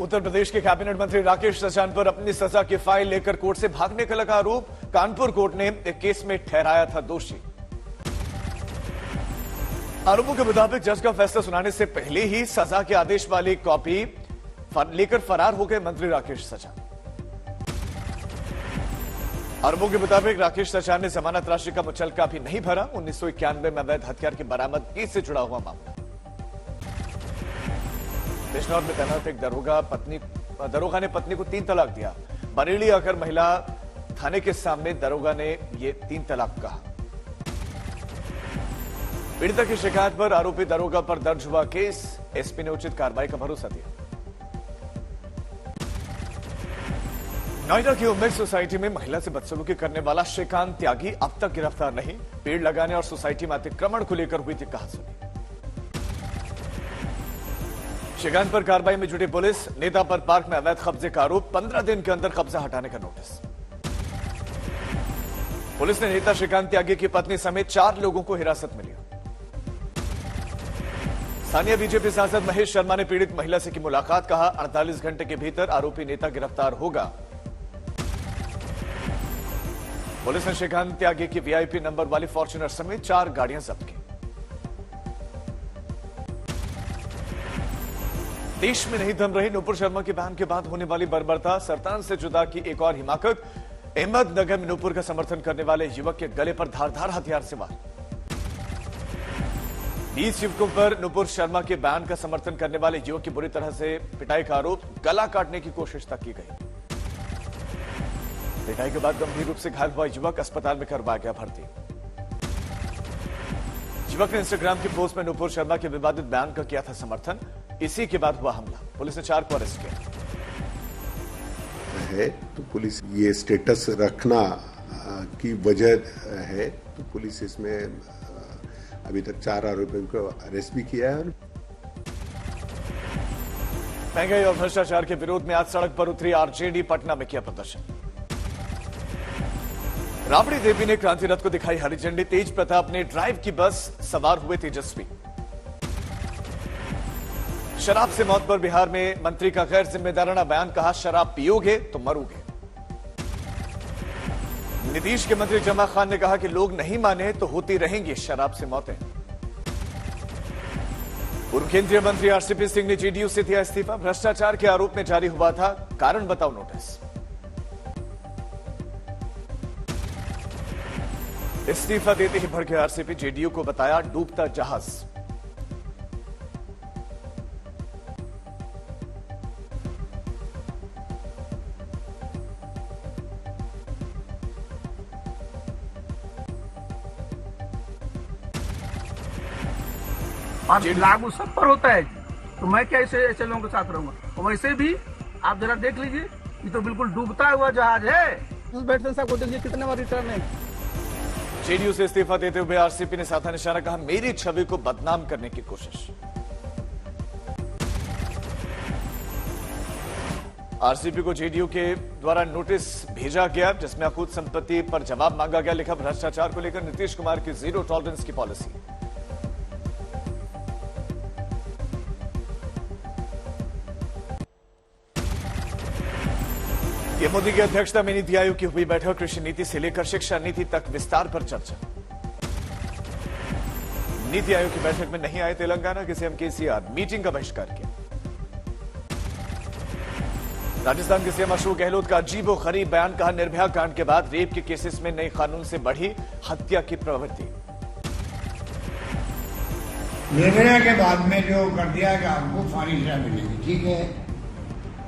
उत्तर प्रदेश के कैबिनेट मंत्री राकेश सचान पर अपनी सजा की फाइल लेकर कोर्ट से भागने का लगा आरोप। कानपुर कोर्ट ने एक केस में ठहराया था दोषी। आरोपों के मुताबिक जज का फैसला सुनाने से पहले ही सजा के आदेश वाली कॉपी लेकर फरार हो गए मंत्री राकेश सचान। आरोपों के मुताबिक राकेश सचान ने जमानत राशि का मुचलका भी नहीं भरा। 1991 में अवैध हथियार की बरामदगी से जुड़ा हुआ मामला। बिजनौर में तैनात एक दरोगा ने पत्नी को 3 तलाक दिया। बरेली आकर महिला थाने के सामने दरोगा ने ये 3 तलाक कहा। पीड़िता की शिकायत पर आरोपी दरोगा पर दर्ज हुआ केस। एसपी ने उचित कार्रवाई का भरोसा दिया। नोएडा की उम्मेद सोसाइटी में महिला से बदसलूकी करने वाला श्रीकांत त्यागी अब तक गिरफ्तार नहीं। पेड़ लगाने और सोसाइटी में अतिक्रमण को लेकर हुई थी कहासुनी। श्रीकांत पर कार्रवाई में जुटी पुलिस। नेता पर पार्क में अवैध कब्जे का आरोप। 15 दिन के अंदर कब्जा हटाने का नोटिस। पुलिस ने नेता श्रीकांत त्यागी की पत्नी समेत 4 लोगों को हिरासत में लिया। स्थानीय बीजेपी सांसद महेश शर्मा ने पीड़ित महिला से की मुलाकात। कहा 48 घंटे के भीतर आरोपी नेता गिरफ्तार होगा। पुलिस ने श्रीकांत त्यागी की वीआईपी नंबर वाली फॉर्च्यूनर समेत 4 गाड़ियां जब्त की। देश में नहीं थम रही नुपुर शर्मा के बयान के बाद होने वाली बर्बरता। सरतान से जुदा की एक और हिमाकत। अहमदनगर में नुपुर का समर्थन करने वाले युवक के गले पर धारदार हथियार से वार। 20 युवकों पर नुपुर शर्मा के बयान का समर्थन करने वाले युवक की बुरी तरह से पिटाई का आरोप। गला काटने की कोशिश तक की गई। पिटाई के बाद गंभीर रूप से घायल हुआ युवक अस्पताल में करवाया गया भर्ती। युवक ने इंस्टाग्राम की पोस्ट में नुपुर शर्मा के विवादित बयान का किया था समर्थन। इसी के बाद हुआ हमला। पुलिस ने 4 को अरेस्ट किया है। तो पुलिस ये स्टेटस रखना की वजह है, तो पुलिस इसमें अभी तक 4 आरोपियों को अरेस्ट भी किया है। महंगाई और भ्रष्टाचार के विरोध में आज सड़क पर उतरी आरजेडी। पटना में किया प्रदर्शन। राबड़ी देवी ने क्रांति रथ को दिखाई हरी झंडी। तेज प्रताप ने ड्राइव की बस सवार हुए तेजस्वी। शराब से मौत पर बिहार में मंत्री का गैर जिम्मेदाराना बयान। कहा शराब पियोगे तो मरोगे। नीतीश के मंत्री जमा खान ने कहा कि लोग नहीं माने तो होती रहेंगी शराब से मौतें। पूर्व केंद्रीय मंत्री आरसीपी सिंह ने जेडीयू से दिया इस्तीफा। भ्रष्टाचार के आरोप में जारी हुआ था कारण बताओ नोटिस। इस्तीफा देते ही भड़के आरसीपी। जेडीयू को बताया डूबता जहाज। और लागू सब पर होता है, तो मैं क्या ऐसे लोगों के साथ रहूंगा। वैसे भी आप जरा देख लीजिए, ये तो बिल्कुल डूबता हुआ जहाज है। बैठते साहब को देखिए कितने बार रिटर्न है। जेडीयू से इस्तीफा देते हुए आरसीपी ने साधा निशाना। कहा मेरी छवि को बदनाम करने की कोशिश। आरसीपी को जेडीयू के द्वारा नोटिस भेजा गया जिसमें अखूत संपत्ति पर जवाब मांगा गया। लिखा भ्रष्टाचार को लेकर नीतीश कुमार की 0 टॉलरेंस की पॉलिसी। ये मोदी की अध्यक्षता में नीति आयोग की हुई बैठक। कृषि नीति से लेकर शिक्षा नीति तक विस्तार पर चर्चा। नीति आयोग की बैठक में नहीं आए तेलंगाना के सीएम केसीआर। मीटिंग का बहिष्कार किया। राजस्थान के सीएम अशोक गहलोत का अजीबोगरीब बयान। कहा निर्भया कांड के बाद रेप के केसेस में नए कानून से बढ़ी हत्या की प्रवृत्ति। निर्भया के बाद में जो कर दिया कि आपको फांसी सजा मिलेगी, ठीक है।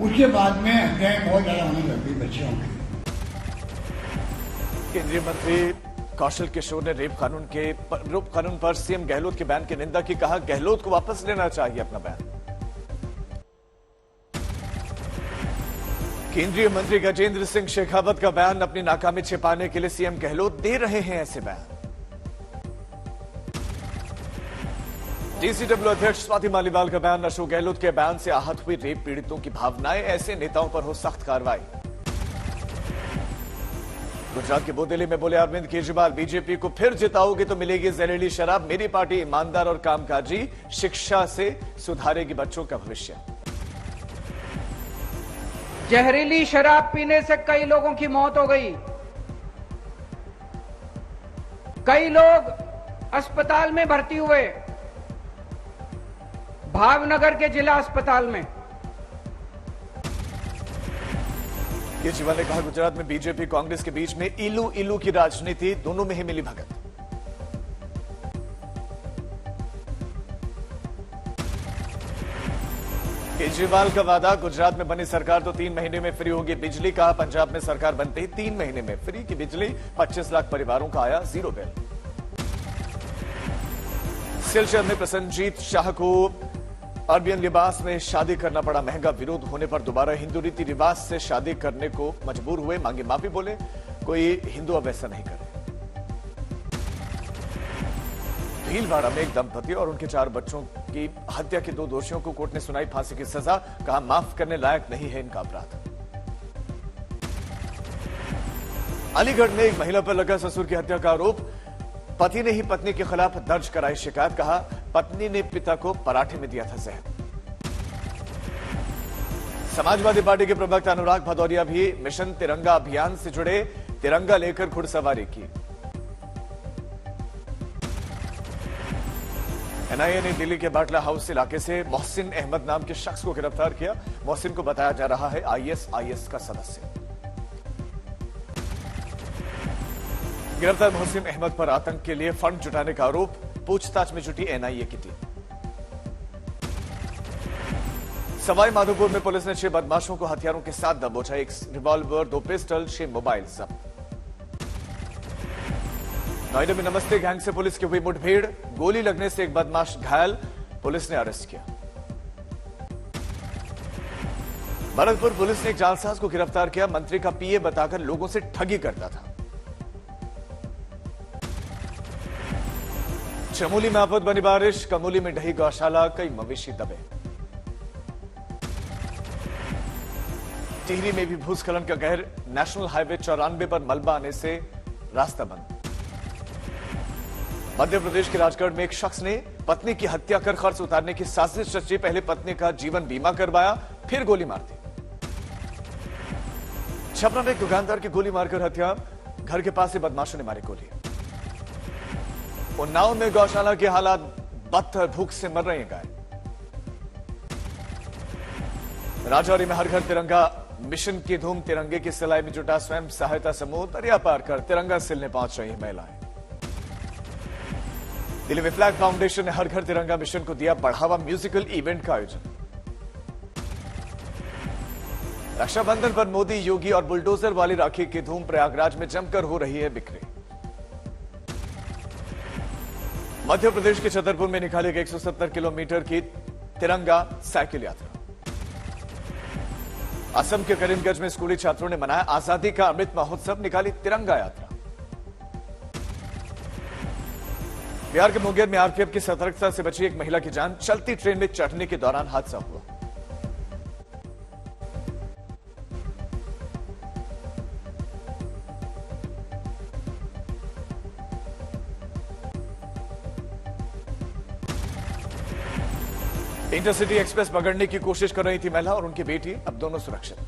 उसके बाद में हत्याएं बहुत ज्यादा होने लगी बच्चियों की। केंद्रीय मंत्री कौशल किशोर ने रेप कानून पर सीएम गहलोत के बयान की निंदा की। कहा गहलोत को वापस लेना चाहिए अपना बयान। केंद्रीय मंत्री गजेंद्र सिंह शेखावत का बयान। अपनी नाकामी छिपाने के लिए सीएम गहलोत दे रहे हैं ऐसे बयान। डीसीडब्ल्यू अध्यक्ष स्वाति मालीवाल का बयान। अशोक गहलोत के बयान से आहत हुई रेप पीड़ितों की भावनाएं। ऐसे नेताओं पर हो सख्त कार्रवाई। गुजरात के बोदेली में बोले अरविंद केजरीवाल। बीजेपी को फिर जिताओगे तो मिलेगी जहरीली शराब। मेरी पार्टी ईमानदार और कामकाजी शिक्षा से सुधारेगी बच्चों का भविष्य। जहरीली शराब पीने से कई लोगों की मौत हो गई। कई लोग अस्पताल में भर्ती हुए, भावनगर के जिला अस्पताल में। केजरीवाल ने कहा, गुजरात में बीजेपी कांग्रेस के बीच में इलू इलू की राजनीति, दोनों में ही मिली भगत। केजरीवाल का वादा, गुजरात में बनी सरकार तो 3 महीने में फ्री होगी बिजली। कहा, पंजाब में सरकार बनते ही 3 महीने में फ्री की बिजली, 25 लाख परिवारों का आया जीरो बिल। सिलचर में प्रसन्नजीत शाह को अरबियन लिबास में शादी करना पड़ा महंगा। विरोध होने पर दोबारा हिंदू रीति रिवाज से शादी करने को मजबूर हुए, मांगे माफी। बोले, कोई हिंदू अब ऐसा नहीं करे। भीलवाड़ा में एक दंपति और उनके 4 बच्चों की हत्या के 2 दोषियों को कोर्ट ने सुनाई फांसी की सजा। कहा, माफ करने लायक नहीं है इनका अपराध। अलीगढ़ में एक महिला पर लगा ससुर की हत्या का आरोप। पति ने ही पत्नी के खिलाफ दर्ज कराई शिकायत। कहा, पत्नी ने पिता को पराठे में दिया था जहर। समाजवादी पार्टी के प्रवक्ता अनुराग भदौरिया भी मिशन तिरंगा अभियान से जुड़े, तिरंगा लेकर घुड़सवारी की। एनआईए ने दिल्ली के बाटला हाउस इलाके से मोहसिन अहमद नाम के शख्स को गिरफ्तार किया। मोहसिन को बताया जा रहा है आईएसआईएस का सदस्य। गिरफ्तार मोहसिन अहमद पर आतंक के लिए फंड जुटाने का आरोप। पूछताछ में जुटी एनआईए की टीम। सवाई माधोपुर में पुलिस ने 6 बदमाशों को हथियारों के साथ दबोचा। 1 रिवॉल्वर, 2 पिस्टल, 6 मोबाइल जब्त। नोएडा में नमस्ते गैंग से पुलिस की हुई मुठभेड़। गोली लगने से एक बदमाश घायल, पुलिस ने अरेस्ट किया। भरतपुर पुलिस ने एक जालसाज को गिरफ्तार किया। मंत्री का पीए बताकर लोगों से ठगी करता था। चमोली में आफत बनी बारिश। कमोली में ढही गौशाला, कई मवेशी दबे। टिहरी में भी भूस्खलन का कहर। नेशनल हाईवे 94 पर मलबा आने से रास्ता बंद। मध्य प्रदेश के राजगढ़ में एक शख्स ने पत्नी की हत्या कर खर्च उतारने की साजिश रची। पहले पत्नी का जीवन बीमा करवाया, फिर गोली मार दी। छपरा में एक दुकानदार की गोली मारकर हत्या। घर के पास से बदमाशों ने मारी गोली। उन्नाव में गौशाला के हालात बदतर, भूख से मर रहे हैं गाय। राजौरी में हर घर तिरंगा मिशन की धूम। तिरंगे की सिलाई में जुटा स्वयं सहायता समूह। दरिया पार कर तिरंगा सिलने पहुंच रही महिलाएं। दिल्ली में फ्लैग फाउंडेशन ने हर घर तिरंगा मिशन को दिया बढ़ावा। म्यूजिकल इवेंट का आयोजन। रक्षाबंधन पर मोदी, योगी और बुलडोजर वाली राखी की धूम। प्रयागराज में जमकर हो रही है बिक्री। मध्य प्रदेश के छतरपुर में निकाली गई 170 किलोमीटर की तिरंगा साइकिल यात्रा। असम के करीमगंज में स्कूली छात्रों ने मनाया आजादी का अमृत महोत्सव। निकाली तिरंगा यात्रा। बिहार के मुंगेर में आरपीएफ की सतर्कता से बची एक महिला की जान। चलती ट्रेन में चढ़ने के दौरान हादसा हुआ। इंटरसिटी एक्सप्रेस पकड़ने की कोशिश कर रही थी महिला और उनकी बेटी, अब दोनों सुरक्षित।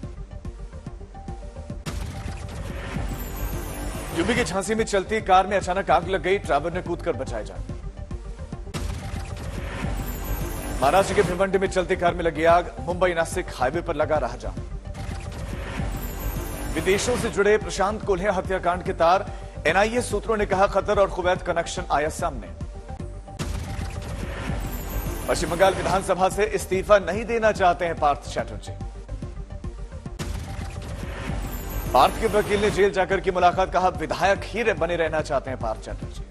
यूपी की झांसी में चलती कार में अचानक आग लग गई। ड्राइवर ने कूदकर बचाया जान। महाराष्ट्र के भिवंडी में चलती कार में लगी आग। मुंबई नासिक हाईवे पर लगा रहा जाम। विदेशों से जुड़े प्रशांत कोल्हे हत्याकांड के तार। एनआईए सूत्रों ने कहा, कतर और कुवैत कनेक्शन आया सामने। पश्चिम बंगाल विधानसभा से इस्तीफा नहीं देना चाहते हैं पार्थ चैटर्जी। पार्थ के वकील ने जेल जाकर की मुलाकात। कहा, विधायक ही बने रहना चाहते हैं पार्थ चैटर्जी।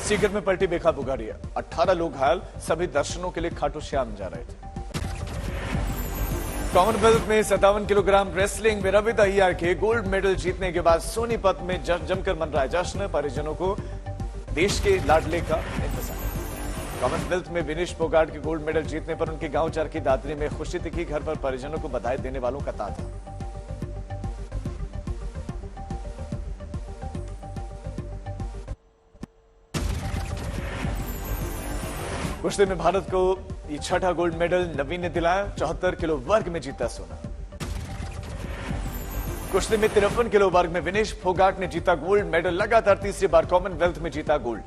सीकर में पलटी बेकाबू गाड़ी। 18 लोग घायल। सभी दर्शनों के लिए खाटू श्याम जा रहे थे। कॉमनवेल्थ में 57 किलोग्राम रेसलिंग में रवि दहिया के गोल्ड मेडल जीतने के बाद सोनीपत में जमकर मन रहा है जश्न। परिजनों को देश के लाडले का इंतजार। कॉमनवेल्थ में विनेश फोगाट के गोल्ड मेडल जीतने पर उनके गांव चरखी दादरी में खुशी दिखी। घर पर परिजनों को बधाई देने वालों का तांता। कुश्ती में भारत को ये छठा गोल्ड मेडल नवीन ने दिलाया। 74 किलो वर्ग में जीता सोना। कुश्ती में 53 किलो वर्ग में विनेश फोगाट ने जीता गोल्ड मेडल। लगातार तीसरी बार कॉमनवेल्थ में जीता गोल्ड।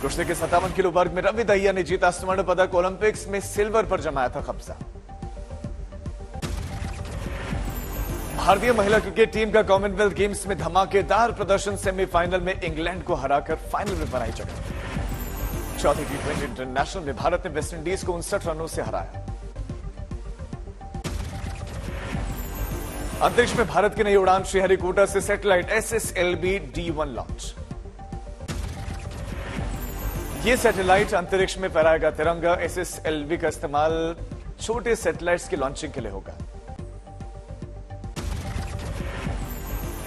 कुश्ती के 57 किलो वर्ग में रवि दहिया ने जीता स्वर्ण पदक। ओलंपिक्स में सिल्वर पर जमाया था कब्जा। भारतीय महिला क्रिकेट टीम का कॉमनवेल्थ गेम्स में धमाकेदार प्रदर्शन। सेमीफाइनल में इंग्लैंड को हराकर फाइनल में बनाई जगह। चौथी T20 इंटरनेशनल में भारत ने वेस्टइंडीज को 59 रनों से हराया। अंतरिक्ष में भारत की नई उड़ान श्रीहरिकोटा से सैटेलाइट SSLV D1 लॉन्च। यह सैटेलाइट अंतरिक्ष में फहराएगा तिरंगा। SSLV का इस्तेमाल छोटे सैटेलाइट्स की लॉन्चिंग के लिए होगा।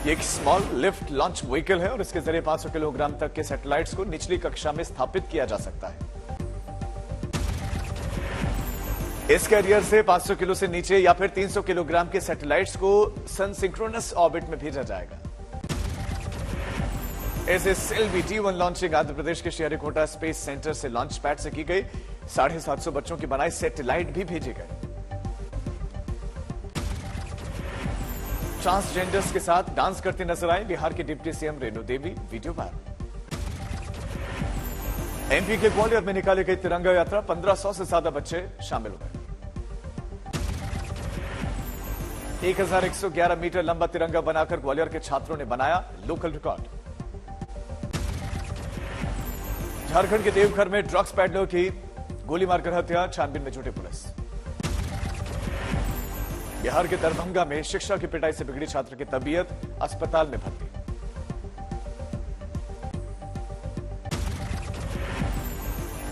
ये एक स्मॉल लिफ्ट लॉन्च व्हीकल है और इसके जरिए 500 किलोग्राम तक के सैटेलाइट्स को निचली कक्षा में स्थापित किया जा सकता है। इस कैरियर से 500 किलो से नीचे या फिर 300 किलोग्राम के सैटेलाइट्स को सनसिंक्रोनस ऑर्बिट में भेजा जाएगा। SSLV D1 launching Andhra Pradesh के श्रीहरिकोटा स्पेस सेंटर से लॉन्च पैड से की गई। 750 बच्चों की बनाई सैटेलाइट भी भेजे गए। ट्रांसजेंडर्स के साथ डांस करती नजर आई बिहार की deputy CM Renu Devi. Video viral. MP के ग्वालियर में निकाली गई तिरंगा यात्रा। 1500 से ज्यादा बच्चे शामिल हुए। 1111 मीटर लंबा तिरंगा बनाकर ग्वालियर के छात्रों ने बनाया लोकल रिकॉर्ड। झारखंड के देवघर में ड्रग्स पैडलर की गोली मारकर हत्या। छानबीन में जुटी पुलिस। बिहार के दरभंगा में शिक्षा की पिटाई से बिगड़ी छात्र की तबीयत। अस्पताल में भर्ती।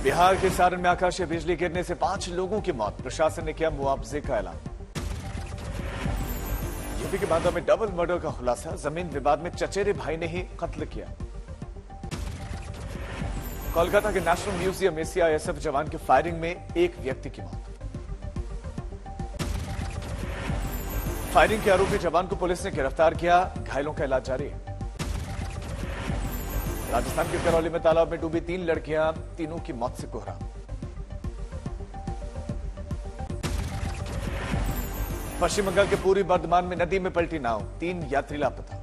बिहार के सारण में आकाशीय बिजली गिरने से 5 लोगों की मौत। प्रशासन ने किया मुआवजे का ऐलान। यूपी के बांदा में डबल मर्डर का खुलासा। जमीन विवाद में चचेरे भाई ने ही कत्ल किया। कोलकाता के नेशनल म्यूजियम में CISF जवान की फायरिंग में एक व्यक्ति की मौत। फायरिंग के आरोपी जवान को पुलिस ने गिरफ्तार किया। घायलों का इलाज जारी है। राजस्थान के करौली में तालाब में डूबी 3 लड़कियां। तीनों की मौत से कोहरा। पश्चिम बंगाल के पूर्वी बर्धमान में नदी में पलटी नाव। 3 यात्री लापता।